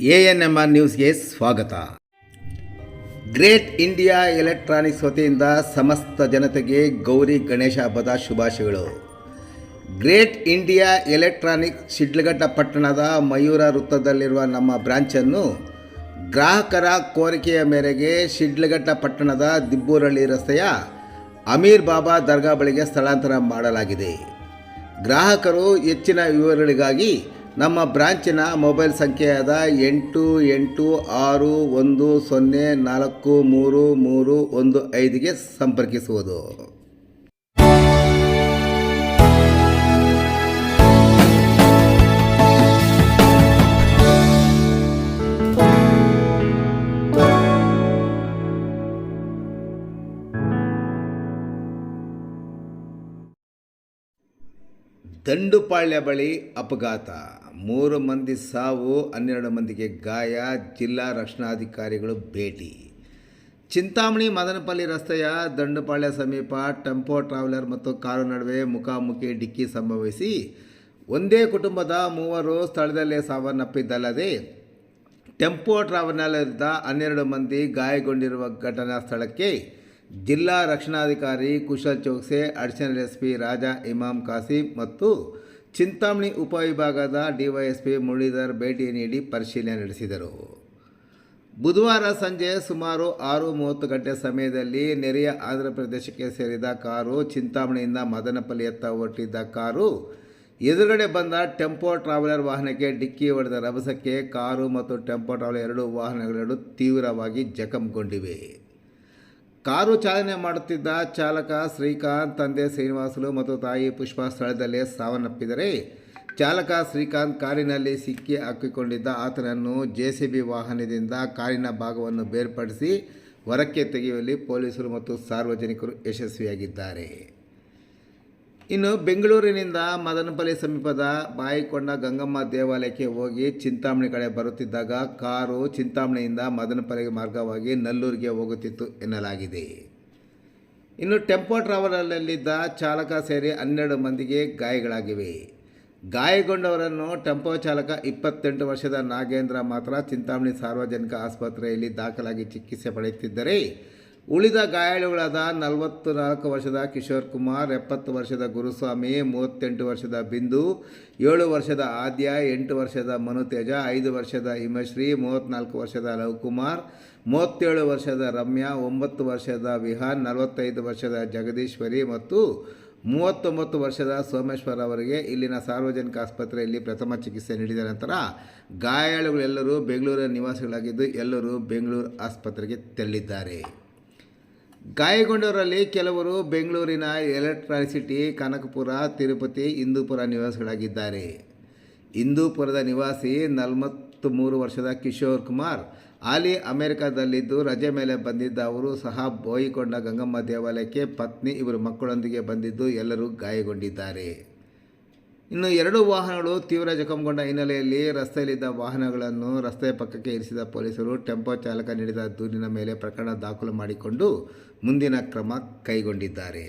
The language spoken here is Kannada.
ANMR ನ್ಯೂಸ್ಗೆ ಸ್ವಾಗತ. ಗ್ರೇಟ್ ಇಂಡಿಯಾ ಎಲೆಕ್ಟ್ರಾನಿಕ್ಸ್ ವತಿಯಿಂದ ಸಮಸ್ತ ಜನತೆಗೆ ಗೌರಿ ಗಣೇಶ ಹಬ್ಬದ ಶುಭಾಶಯಗಳು. ಗ್ರೇಟ್ ಇಂಡಿಯಾ ಎಲೆಕ್ಟ್ರಾನಿಕ್ಸ್ ಶಿಡ್ಲಘಟ್ಟ ಪಟ್ಟಣದ ಮಯೂರ ವೃತ್ತದಲ್ಲಿರುವ ನಮ್ಮ ಬ್ರಾಂಚನ್ನು ಗ್ರಾಹಕರ ಕೋರಿಕೆಯ ಮೇರೆಗೆ ಶಿಡ್ಲಘಟ್ಟ ಪಟ್ಟಣದ ದಿಬ್ಬೂರಹಳ್ಳಿ ರಸ್ತೆಯ ಅಮೀರ್ ಬಾಬಾ ದರ್ಗಾ ಬಳಿಗೆ ಸ್ಥಳಾಂತರ ಮಾಡಲಾಗಿದೆ. ಗ್ರಾಹಕರು ಹೆಚ್ಚಿನ ವಿವರಗಳಿಗಾಗಿ ನಮ್ಮ ಬ್ರಾಂಚಿನ ಮೊಬೈಲ್ ಸಂಖ್ಯೆಯಾದ 8861043315ಗೆ ಸಂಪರ್ಕಿಸುವುದು. ದಂಡುಪಾಳ್ಯ ಬಳಿ ಅಪಘಾತ, 3 ಮಂದಿ ಸಾವು, 12 ಮಂದಿಗೆ ಗಾಯ, ಜಿಲ್ಲಾ ರಕ್ಷಣಾಧಿಕಾರಿಗಳು ಭೇಟಿ. ಚಿಂತಾಮಣಿ ಮದನಪಲ್ಲಿ ರಸ್ತೆಯ ದಂಡುಪಾಳ್ಯ ಸಮೀಪ ಟೆಂಪೋ ಟ್ರಾವೆಲರ್ ಮತ್ತು ಕಾರು ನಡುವೆ ಮುಖಾಮುಖಿ ಡಿಕ್ಕಿ ಸಂಭವಿಸಿ ಒಂದೇ ಕುಟುಂಬದ 3 ಸ್ಥಳದಲ್ಲೇ ಸಾವನ್ನಪ್ಪಿದ್ದಲ್ಲದೆ ಟೆಂಪೋ ಟ್ರಾವೆಲರ್ನಿಂದ 12 ಮಂದಿ ಗಾಯಗೊಂಡಿರುವ ಘಟನಾ ಸ್ಥಳಕ್ಕೆ ಜಿಲ್ಲಾ ರಕ್ಷಣಾಧಿಕಾರಿ ಕುಶಲ್ ಚೌಕ್ಸೆ, ಅಡಿಷನಲ್ SP ರಾಜಾ ಇಮಾಮ್ ಕಾಸಿಂ ಮತ್ತು ಚಿಂತಾಮಣಿ ಉಪವಿಭಾಗದ DYSP ಮುರಳೀಧರ್ ಭೇಟಿ ನೀಡಿ ಪರಿಶೀಲನೆ ನಡೆಸಿದರು. ಬುಧವಾರ ಸಂಜೆ ಸುಮಾರು 6:30 ಗಂಟೆ ಸಮಯದಲ್ಲಿ ನೆರೆಯ ಆಂಧ್ರ ಪ್ರದೇಶಕ್ಕೆ ಸೇರಿದ ಕಾರು ಚಿಂತಾಮಣಿಯಿಂದ ಮದನಪಲ್ಲಿಯತ್ತ ಹೊರಟಿದ್ದ ಕಾರು ಎದುರುಗಡೆ ಬಂದ ಟೆಂಪೋ ಟ್ರಾವೆಲರ್ ವಾಹನಕ್ಕೆ ಡಿಕ್ಕಿ ಹೊಡೆದ ರಭಸಕ್ಕೆ ಕಾರು ಮತ್ತು ಟೆಂಪೋ ಟ್ರಾವೆಲರ್ ಎರಡೂ ವಾಹನಗಳೆರಡೂ ತೀವ್ರವಾಗಿ ಜಖಂಗೊಂಡಿವೆ. ಕಾರು ಚಾಲನೆ ಮಾಡುತ್ತಿದ್ದ ಚಾಲಕ ಶ್ರೀಕಾಂತ್, ತಂದೆ ಶ್ರೀನಿವಾಸುಲು ಮತ್ತು ತಾಯಿ ಪುಷ್ಪಾ ಸ್ಥಳದಲ್ಲೇ ಸಾವನ್ನಪ್ಪಿದರೆ, ಚಾಲಕ ಶ್ರೀಕಾಂತ್ ಕಾರಿನಲ್ಲಿ ಸಿಕ್ಕಿ ಹಾಕಿಕೊಂಡಿದ್ದ ಆತನನ್ನು JCB ವಾಹನದಿಂದ ಕಾರಿನ ಭಾಗವನ್ನು ಬೇರ್ಪಡಿಸಿ ಹೊರಕ್ಕೆ ತೆಗೆಯುವಲ್ಲಿ ಪೊಲೀಸರು ಮತ್ತು ಸಾರ್ವಜನಿಕರು ಯಶಸ್ವಿಯಾಗಿದ್ದಾರೆ. ಇನ್ನು ಬೆಂಗಳೂರಿನಿಂದ ಮದನಪಲ್ಲಿ ಸಮೀಪದ ಬಾಯಿಕೊಂಡ ಗಂಗಮ್ಮ ದೇವಾಲಯಕ್ಕೆ ಹೋಗಿ ಚಿಂತಾಮಣಿ ಕಡೆ ಬರುತ್ತಿದ್ದಾಗ ಕಾರು ಚಿಂತಾಮಣಿಯಿಂದ ಮದನಪಲ್ಲಿ ಮಾರ್ಗವಾಗಿ ನಲ್ಲೂರಿಗೆ ಹೋಗುತ್ತಿತ್ತು ಎನ್ನಲಾಗಿದೆ. ಇನ್ನು ಟೆಂಪೋ ಟ್ರಾವೆಲರ್ನಲ್ಲಿದ್ದ ಚಾಲಕ ಸೇರಿ 12 ಮಂದಿಗೆ ಗಾಯಗಳಾಗಿವೆ. ಗಾಯಗೊಂಡವರನ್ನು ಟೆಂಪೋ ಚಾಲಕ 28 ವರ್ಷದ ನಾಗೇಂದ್ರ ಮಾತ್ರ ಚಿಂತಾಮಣಿ ಸಾರ್ವಜನಿಕ ಆಸ್ಪತ್ರೆಯಲ್ಲಿ ದಾಖಲಾಗಿ ಚಿಕಿತ್ಸೆ ಪಡೆಯುತ್ತಿದ್ದರೆ, ಉಳಿದ ಗಾಯಾಳುಗಳಾದ 44 ವರ್ಷದ ಕಿಶೋರ್ ಕುಮಾರ್, 70 ವರ್ಷದ ಗುರುಸ್ವಾಮಿ, 38 ವರ್ಷದ ಬಿಂದು, 7 ವರ್ಷದ ಆದ್ಯ, 8 ವರ್ಷದ ಮನುತೇಜ, 5 ವರ್ಷದ ಹಿಮಶ್ರೀ, 34 ವರ್ಷದ ಲವ್ಕುಮಾರ್, 37 ವರ್ಷದ ರಮ್ಯಾ, 9 ವರ್ಷದ ವಿಹಾನ್, 45 ವರ್ಷದ ಜಗದೀಶ್ವರಿ ಮತ್ತು 39 ವರ್ಷದ ಸೋಮೇಶ್ವರ್ ಅವರಿಗೆ ಇಲ್ಲಿನ ಸಾರ್ವಜನಿಕ ಆಸ್ಪತ್ರೆಯಲ್ಲಿ ಪ್ರಥಮ ಚಿಕಿತ್ಸೆ ನೀಡಿದ ನಂತರ ಗಾಯಾಳುಗಳೆಲ್ಲರೂ ಬೆಂಗಳೂರಿನ ನಿವಾಸಿಗಳಾಗಿದ್ದು ಎಲ್ಲರೂ ಬೆಂಗಳೂರು ಆಸ್ಪತ್ರೆಗೆ ತೆರಳಿದ್ದಾರೆ. ಗಾಯಗೊಂಡವರಲ್ಲಿ ಕೆಲವರು ಬೆಂಗಳೂರಿನ ಎಲೆಕ್ಟ್ರಾನಿಕ್ ಸಿಟಿ, ಕನಕಪುರ, ತಿರುಪತಿ, ಹಿಂದೂಪುರ ನಿವಾಸಿಗಳಾಗಿದ್ದಾರೆ. ಹಿಂದೂಪುರದ ನಿವಾಸಿ 43 ವರ್ಷದ ಕಿಶೋರ್ ಕುಮಾರ್ ಹಾಲಿ ಅಮೆರಿಕದಲ್ಲಿದ್ದು ರಜೆ ಮೇಲೆ ಬಂದಿದ್ದ ಅವರು ಸಹ ಬೋಯಿಕೊಂಡ ಗಂಗಮ್ಮ ದೇವಾಲಯಕ್ಕೆ ಪತ್ನಿ, ಇಬ್ಬರು ಮಕ್ಕಳೊಂದಿಗೆ ಬಂದಿದ್ದು ಎಲ್ಲರೂ ಗಾಯಗೊಂಡಿದ್ದಾರೆ. ಇನ್ನು 2 ವಾಹನಗಳು ತೀವ್ರ ಜಖಂಗೊಂಡ ಹಿನ್ನೆಲೆಯಲ್ಲಿ ರಸ್ತೆಯಲ್ಲಿದ್ದ ವಾಹನಗಳನ್ನು ರಸ್ತೆಯ ಪಕ್ಕಕ್ಕೆ ಇರಿಸಿದ ಪೊಲೀಸರು ಟೆಂಪೋ ಚಾಲಕ ನೀಡಿದ ದೂರಿನ ಮೇಲೆ ಪ್ರಕರಣ ದಾಖಲು ಮಾಡಿಕೊಂಡು ಮುಂದಿನ ಕ್ರಮ ಕೈಗೊಂಡಿದ್ದಾರೆ.